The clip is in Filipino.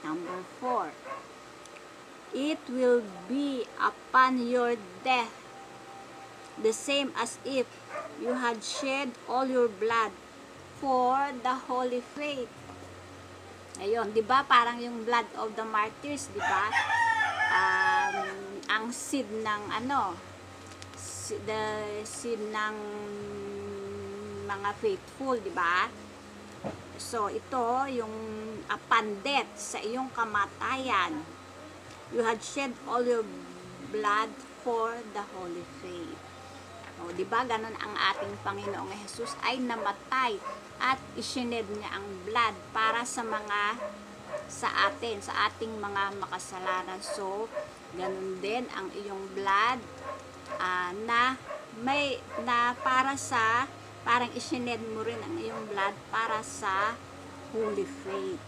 Number 4, it will be upon your death the same as if you had shed all your blood for the holy faith. Ayun, 'di ba? Parang yung blood of the martyrs, 'di ba? Ang seed ng the seed ng mga faithful, 'di ba? So ito yung upon death, sa iyong kamatayan, you had shed all your blood for the holy faith. O, di ba ganun ang ating Panginoong Jesus ay namatay at isined niya ang blood para sa ating mga makasalanan. So, ganun din ang iyong blood na parang isined mo rin ang iyong blood para sa holy faith.